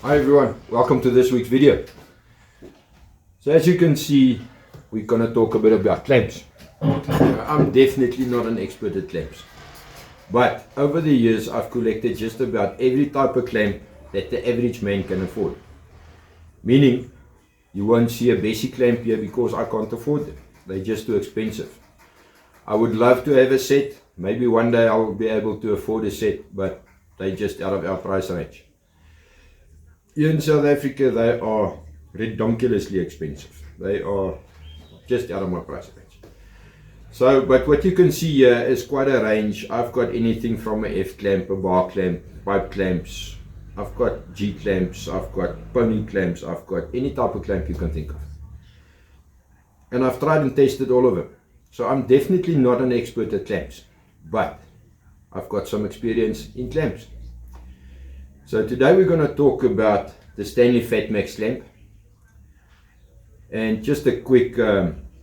Hi everyone, welcome to this week's video. So as you can see, we're going to talk a bit about clamps. I'm definitely not an expert at clamps, but over the years I've collected just about every type of clamp that the average man can afford. Meaning, you won't see a basic clamp here because I can't afford them. They're just too expensive. I would love to have a set. Maybe one day I'll be able to afford a set, but they're just out of our price range. Here in South Africa, they are ridiculously expensive. They are just out of my price range. So, but what you can see here is quite a range. I've got anything from a F clamp, a bar clamp, pipe clamps. I've got G clamps, I've got pony clamps, I've got any type of clamp you can think of. And I've tried and tested all of them. So I'm definitely not an expert at clamps, but I've got some experience in clamps. So today we're going to talk about the Stanley Fat Max clamp. And just a quick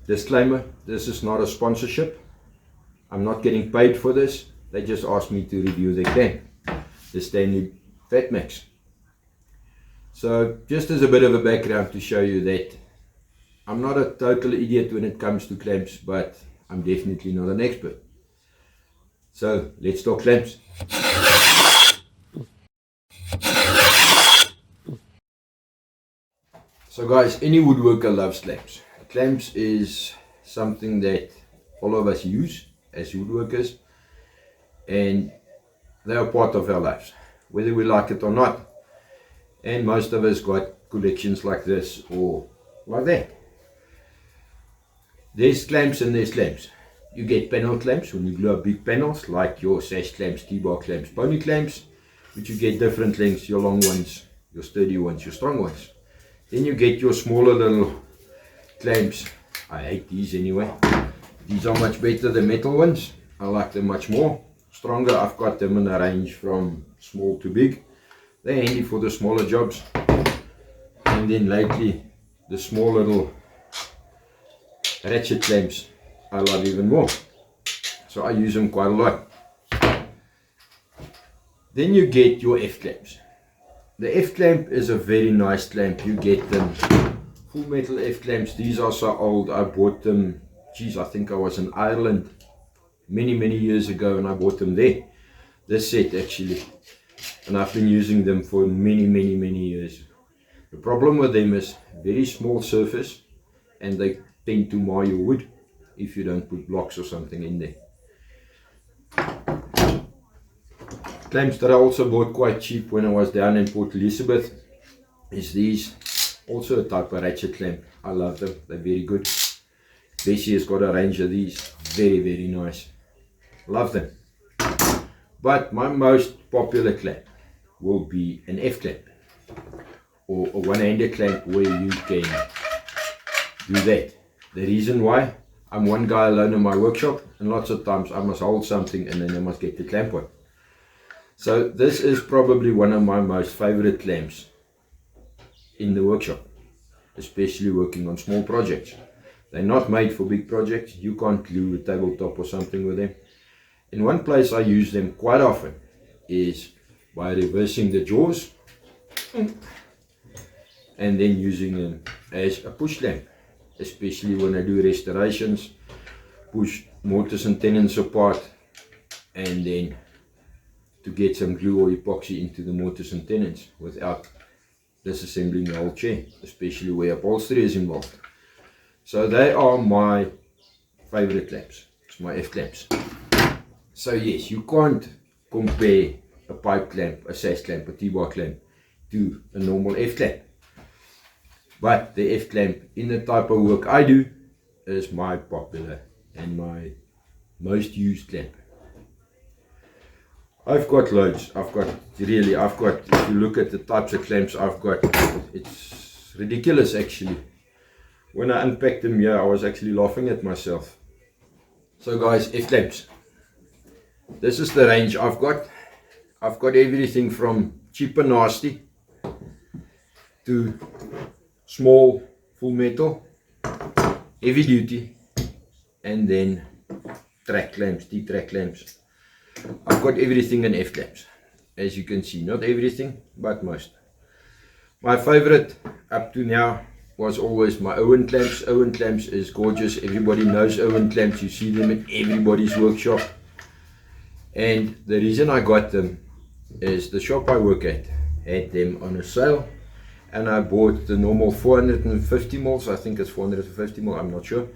disclaimer, this is not a sponsorship. I'm not getting paid for this. They just asked me to review the clamp, the Stanley Fat Max. So just as a bit of a background to show you that I'm not a total idiot when it comes to clamps, but I'm definitely not an expert. So let's talk clamps. So guys, any woodworker loves clamps. Clamps is something that all of us use as woodworkers, and they are part of our lives, whether we like it or not. And most of us got collections like this or like that. There's clamps and there's clamps. You get panel clamps when you glue up big panels, like your sash clamps, T-bar clamps, pony clamps, which you get different lengths, your long ones, your sturdy ones, your strong ones. Then you get your smaller little clamps. I hate these anyway. These are much better than metal ones. I like them much more. Stronger. I've got them in a range from small to big. They're handy for the smaller jobs. And then lately, the small little ratchet clamps I love even more. So I use them quite a lot. Then you get your F clamps. The F clamp is a very nice clamp. You get them full metal F clamps. These are so old. I bought them, geez, I think I was in Ireland many years ago, and I bought them there. This set actually. And I've been using them for many years. The problem with them is very small surface, and they tend to mar your wood if you don't put blocks or something in there. Clamps that I also bought quite cheap when I was down in Port Elizabeth is these. Also a type of ratchet clamp. I love them. They're very good. Bessie has got a range of these. Very nice. Love them. But my most popular clamp will be an F clamp, or a one-handed clamp where you can do that. The reason why, I'm one guy alone in my workshop, and lots of times I must hold something and then I must get the clamp on. So this is probably one of my most favorite clamps in the workshop, especially working on small projects. They're not made for big projects. You can't glue a tabletop or something with them. In one place I use them quite often is by reversing the jaws and then using them as a push clamp, especially when I do restorations, push mortars and tenons apart, and then to get some glue or epoxy into the mortars and tenons without disassembling the whole chair, especially where upholstery is involved. So they are my favorite clamps. It's my F clamps. So yes, you can't compare a pipe clamp, a sash clamp, a T-bar clamp to a normal F clamp. But the F clamp in the type of work I do is my popular and my most used clamp. I've got loads. If you look at the types of clamps I've got, it's ridiculous actually. When I unpacked them here, I was actually laughing at myself. So guys, F clamps. This is the range I've got. I've got everything from cheap and nasty to small, full metal, heavy duty, and then track clamps, T-track clamps. I've got everything in F clamps, as you can see. Not everything, but most. My favorite up to now was always my Owen clamps. Owen clamps is gorgeous. Everybody knows Owen clamps. You see them in everybody's workshop. And the reason I got them is the shop I work at had them on a sale. And I bought the normal 450 mils. I think it's 450 mil, I'm not sure.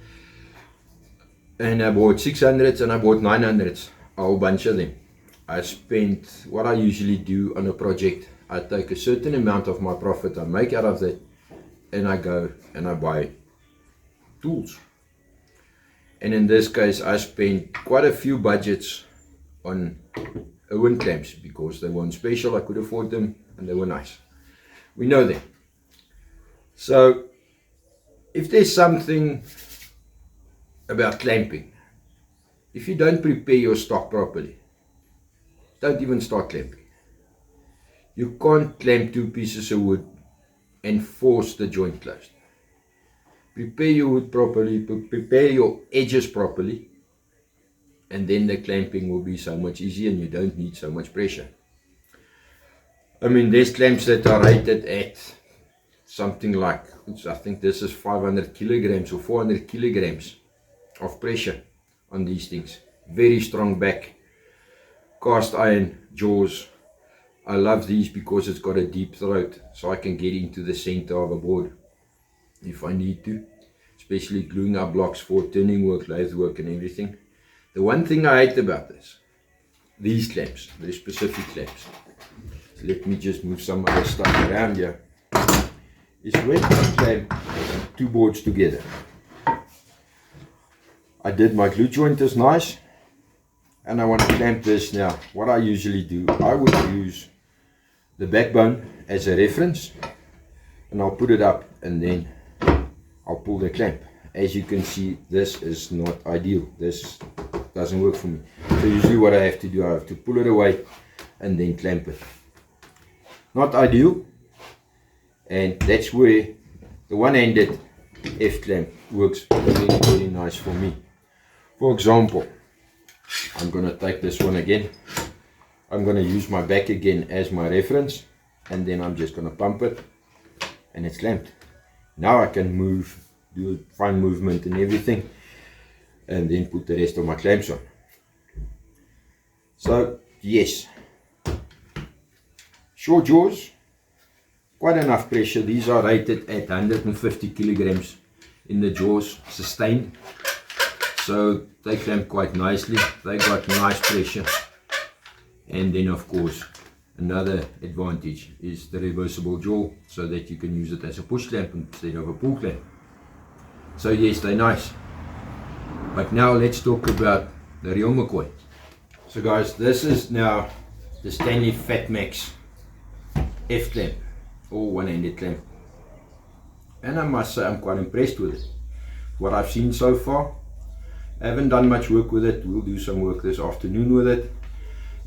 And I bought 600s and I bought 900s. A whole bunch of them. I spent, what I usually do on a project, I take a certain amount of my profit I make out of that, and I go and I buy tools. And in this case I spent quite a few budgets on Owen clamps because they weren't special, I could afford them, and they were nice. We know them. So if there's something about clamping, if you don't prepare your stock properly, don't even start clamping. You can't clamp 2 pieces of wood and force the joint closed. Prepare your wood properly, prepare your edges properly, and then the clamping will be so much easier and you don't need so much pressure. I mean, there's clamps that are rated at something like, I think this is 500 kilograms or 400 kilograms of pressure on these things. Very strong back, cast iron jaws. I love these because it's got a deep throat, so I can get into the center of a board if I need to, especially gluing up blocks for turning work, lathe work and everything. The one thing I hate about this, these clamps, the specific clamps, so let me just move some other stuff around here, is when I clamp 2 boards together. I did my glue joint is nice, and I want to clamp this now. What I usually do, I would use the backbone as a reference, and I'll put it up and then I'll pull the clamp. As you can see, this is not ideal. This doesn't work for me. So usually what I have to do, I have to pull it away and then clamp it. Not ideal, and that's where the one-handed F-clamp works very, very nice for me. For example, I'm going to take this one again. I'm going to use my back again as my reference, and then I'm just going to pump it and it's clamped. Now I can move, do fine movement and everything, and then put the rest of my clamps on. So yes, short jaws, quite enough pressure. These are rated at 150 kilograms in the jaws, sustained. So they clamp quite nicely, they got nice pressure. And then of course another advantage is the reversible jaw, so that you can use it as a push clamp instead of a pull clamp. So yes, they're nice. But now let's talk about the real McCoy. So guys, this is now the Stanley Fat Max F clamp, or one-handed clamp. And I must say I'm quite impressed with it. What I've seen so far, I haven't done much work with it. We'll do some work this afternoon with it.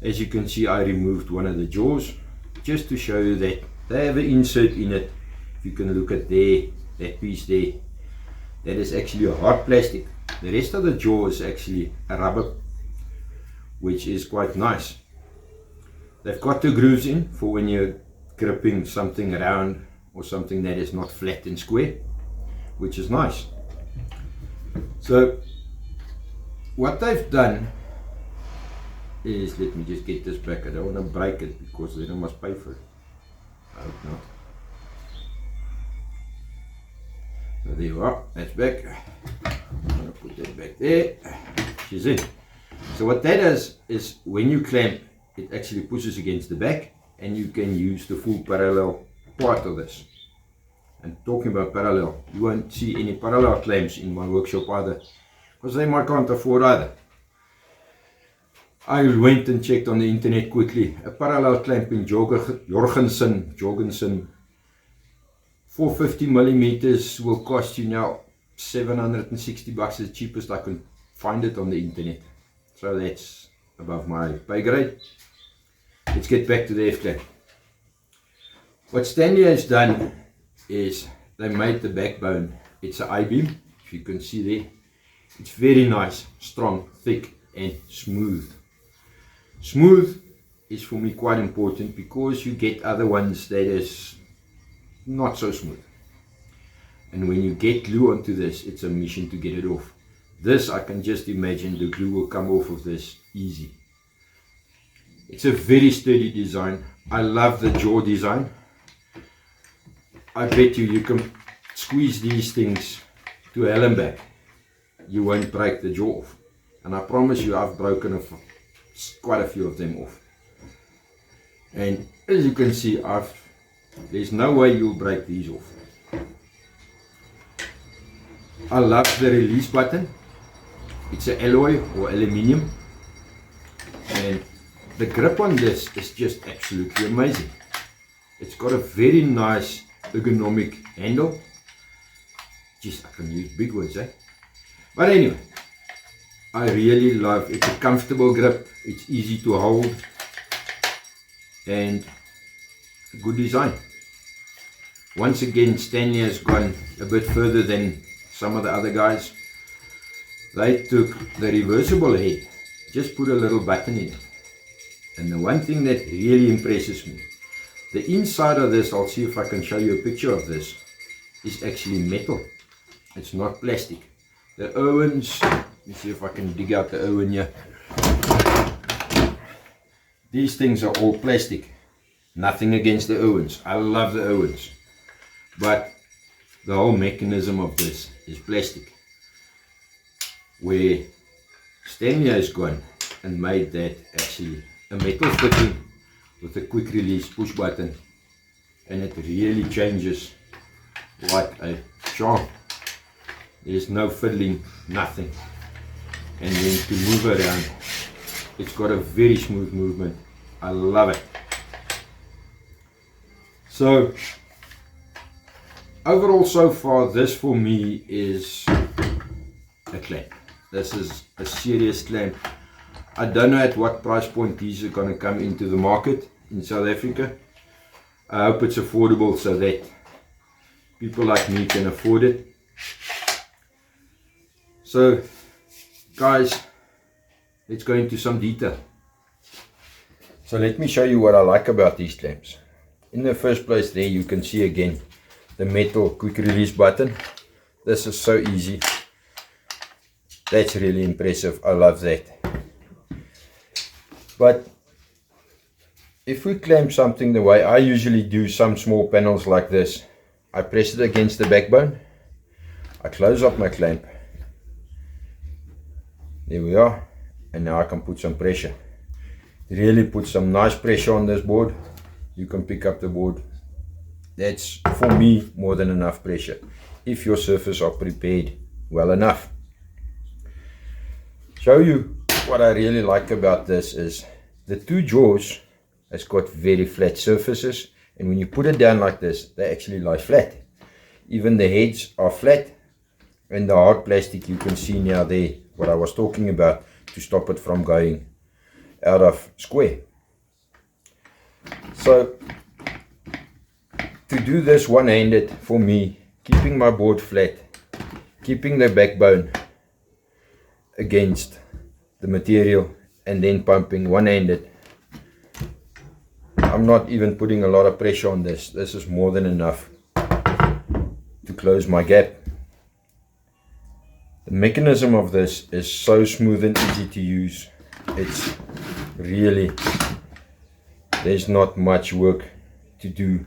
As you can see, I removed one of the jaws just to show you that they have an insert in it. If you can look at there, that piece there, that is actually a hard plastic. The rest of the jaw is actually a rubber, which is quite nice. They've got the grooves in for when you're gripping something round or something that is not flat and square, which is nice. So what they've done is, let me just get this back. I don't want to break it because then I must pay for it. I hope not. So there you are, that's back. I'm going to put that back there. She's in. So what that is when you clamp, it actually pushes against the back, and you can use the full parallel part of this. And talking about parallel, you won't see any parallel clamps in my workshop either, because they might can't afford either. I went and checked on the internet quickly. A parallel clamp in Jorgensen 450 millimeters will cost you now $760, the cheapest I can find it on the internet. So that's above my pay grade. Let's get back to the F clamp. What Stanley has done is they made the backbone. It's an I-beam, if you can see there. It's very nice, strong, thick and smooth. Smooth is for me quite important, because you get other ones that is not so smooth. And when you get glue onto this, it's a mission to get it off. This, I can just imagine the glue will come off of this easy. It's a very sturdy design. I love the jaw design. I bet you can squeeze these things to hell and back. You won't break the jaw off. And I promise you, I've broken quite a few of them off. And as you can see, there's no way you'll break these off. I love the release button. It's an alloy or aluminium, and the grip on this is just absolutely amazing. It's got a very nice ergonomic handle. Jeez, I can use big words, eh? But anyway, I really love it. It's a comfortable grip, it's easy to hold, and a good design. Once again, Stanley has gone a bit further than some of the other guys. They took the reversible head, just put a little button in it. And the one thing that really impresses me, the inside of this, I'll see if I can show you a picture of this, is actually metal. It's not plastic. The Owens, let me see if I can dig out the Owen here. These things are all plastic. Nothing against the Owens. I love the Owens. But the whole mechanism of this is plastic. Where Stanley has gone and made that actually a metal fitting with a quick release push button, and it really changes like a charm. There's no fiddling, nothing. And then to move around, it's got a very smooth movement. I love it. So overall, so far, this for me is a clamp. This is a serious clamp. I don't know at what price point these are going to come into the market in South Africa. I hope it's affordable so that people like me can afford it. So guys, let's go into some detail. So let me show you what I like about these clamps. In the first place there, you can see again the metal quick release button. This is so easy. That's really impressive. I love that. But if we clamp something the way I usually do, some small panels like this, I press it against the backbone, I close up my clamp, there we are, and now I can put some pressure. Really put some nice pressure on this board. You can pick up the board. That's for me more than enough pressure if your surface are prepared well enough. Show you what I really like about this is the two jaws has got very flat surfaces, and when you put it down like this, they actually lie flat. Even the heads are flat, and the hard plastic you can see now there, what I was talking about, to stop it from going out of square. So to do this one-handed, for me, keeping my board flat, keeping the backbone against the material, and then pumping one-handed, I'm not even putting a lot of pressure on this. This is more than enough to close my gap. The mechanism of this is so smooth and easy to use. It's really, there's not much work to do.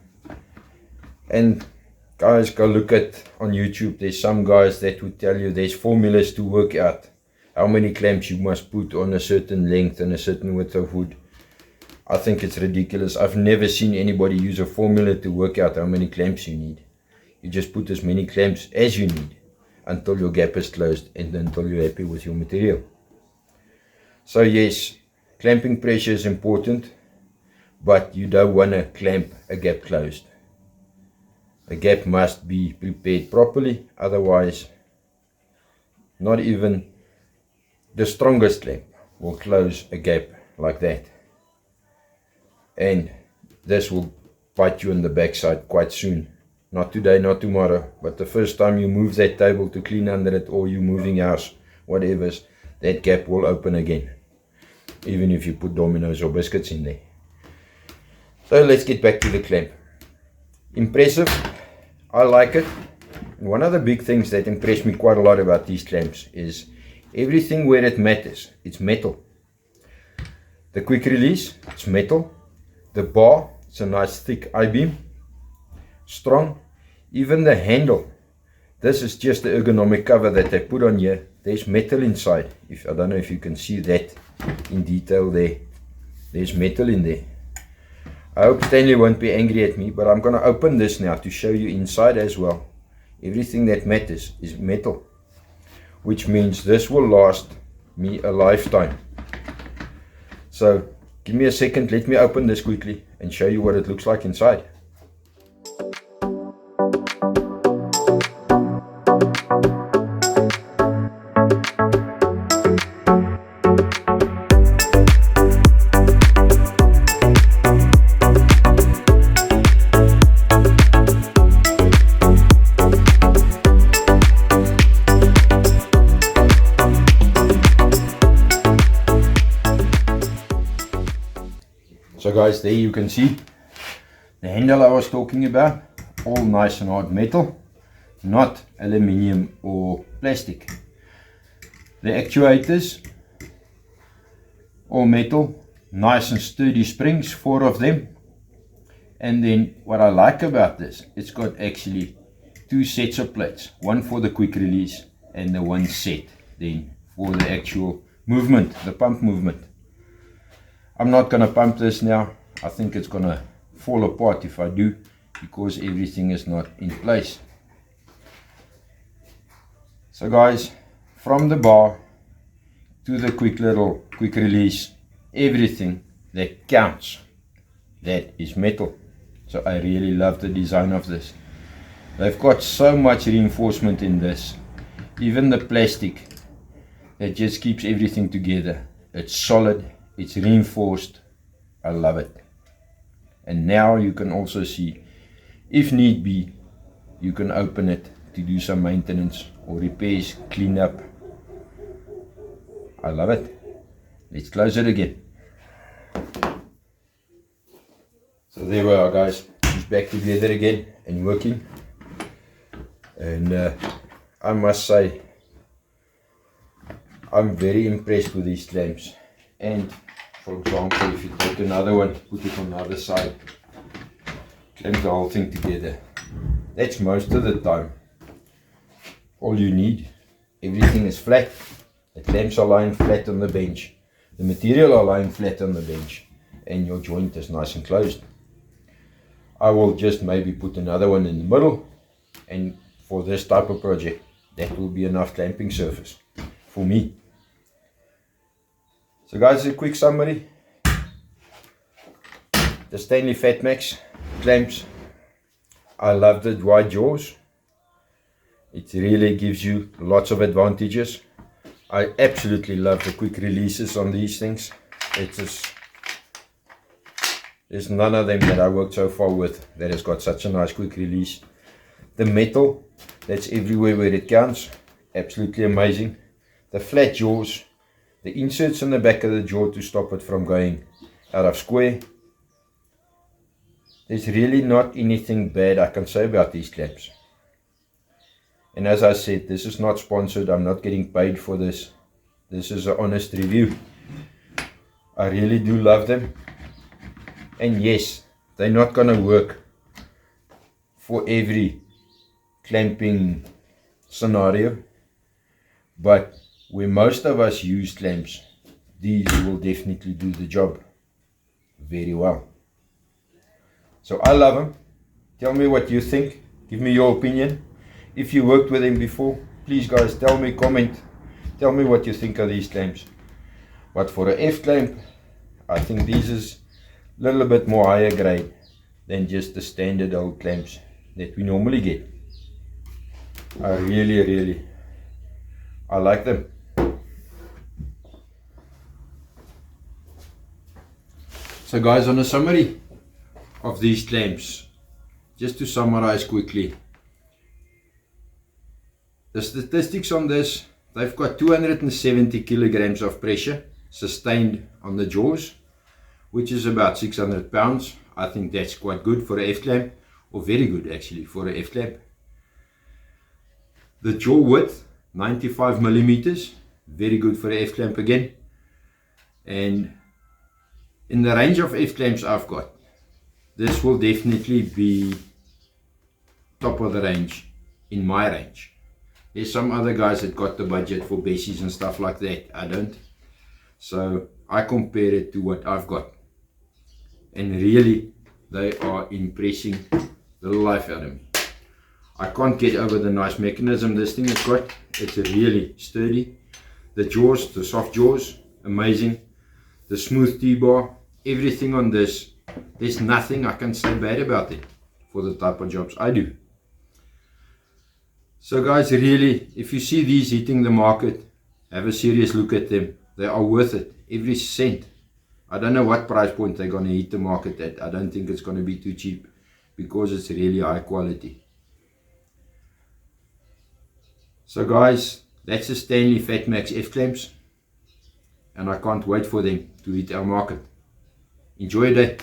And guys, go look at on YouTube. There's some guys that would tell you there's formulas to work out how many clamps you must put on a certain length and a certain width of wood. I think it's ridiculous. I've never seen anybody use a formula to work out how many clamps you need. You just put as many clamps as you need until your gap is closed and until you're happy with your material. So yes, clamping pressure is important, but you don't want to clamp a gap closed. The gap must be prepared properly, otherwise not even the strongest clamp will close a gap like that. And this will bite you in the backside quite soon. Not today, not tomorrow, but the first time you move that table to clean under it, or you moving house, whatever, that gap will open again, even if you put dominoes or biscuits in there. So let's get back to the clamp. Impressive. I like it. And one of the big things that impressed me quite a lot about these clamps is everything where it matters, it's metal. The quick release, it's metal. The bar, it's a nice thick I-beam, strong. Even the handle, this is just the ergonomic cover that they put on here. There's metal inside. I don't know if you can see that in detail there. There's metal in there. I hope Stanley won't be angry at me, but I'm going to open this now to show you inside as well. Everything that matters is metal, which means this will last me a lifetime. So give me a second, let me open this quickly and show you what it looks like inside. So guys, there you can see the handle I was talking about, all nice and hard metal, not aluminium or plastic. The actuators, all metal, nice and sturdy springs, 4 of them. And then what I like about this, it's got actually 2 sets of plates, one for the quick release and the one set then for the actual movement, the pump movement. I'm not going to pump this now. I think it's going to fall apart if I do, because everything is not in place. So guys, from the bar to the quick release, everything that counts, that is metal. So I really love the design of this. They've got so much reinforcement in this, even the plastic, that just keeps everything together. It's solid. It's reinforced. I love it. And now you can also see, if need be, you can open it to do some maintenance or repairs, clean up. I love it. Let's close it again. So there we are guys, it's back together again and working. And I must say, I'm very impressed with these clamps. And for example, if you take another one, put it on the other side, clamp the whole thing together. That's most of the time all you need. Everything is flat. The clamps are lying flat on the bench. The material are lying flat on the bench. And your joint is nice and closed. I will just maybe put another one in the middle. And for this type of project, that will be enough clamping surface for me. So guys, a quick summary. The Stanley Fatmax clamps. I love the wide jaws. It really gives you lots of advantages. I absolutely love the quick releases on these things. There's none of them that I worked so far with that has got such a nice quick release. The metal, that's everywhere where it counts. Absolutely amazing. The flat jaws. The inserts in the back of the jaw to stop it from going out of square. There's really not anything bad I can say about these clamps. And as I said, this is not sponsored. I'm not getting paid for this. This is an honest review. I really do love them. And yes, they're not going to work for every clamping scenario. But where most of us use clamps, these will definitely do the job very well. So I love them. Tell me what you think. Give me your opinion. If you worked with them before, please guys tell me, comment. Tell me what you think of these clamps. But for an F clamp, I think these is a little bit more higher grade than just the standard old clamps that we normally get. I really like them. So guys, on a summary of these clamps, just to summarize quickly, the statistics on this, they've got 270 kilograms of pressure sustained on the jaws, which is about 600 pounds. I think that's quite good for a F clamp, or very good actually for a F-clamp. The jaw width, 95 millimeters, very good for a F-clamp again. And in the range of F-clamps I've got, this will definitely be top of the range in my range. There's some other guys that got the budget for Bessies and stuff like that. I don't. So I compare it to what I've got. And really, they are impressing the life out of me. I can't get over the nice mechanism this thing has got. It's really sturdy. The jaws, the soft jaws, amazing. The smooth T-bar, everything on this, there's nothing I can say bad about it for the type of jobs I do. So guys, really, if you see these hitting the market, have a serious look at them. They are worth it, every cent. I don't know what price point they're going to hit the market at. I don't think it's going to be too cheap because it's really high quality. So guys, that's the Stanley Fatmax F-clamps, and I can't wait for them to hit our market. Enjoy your day.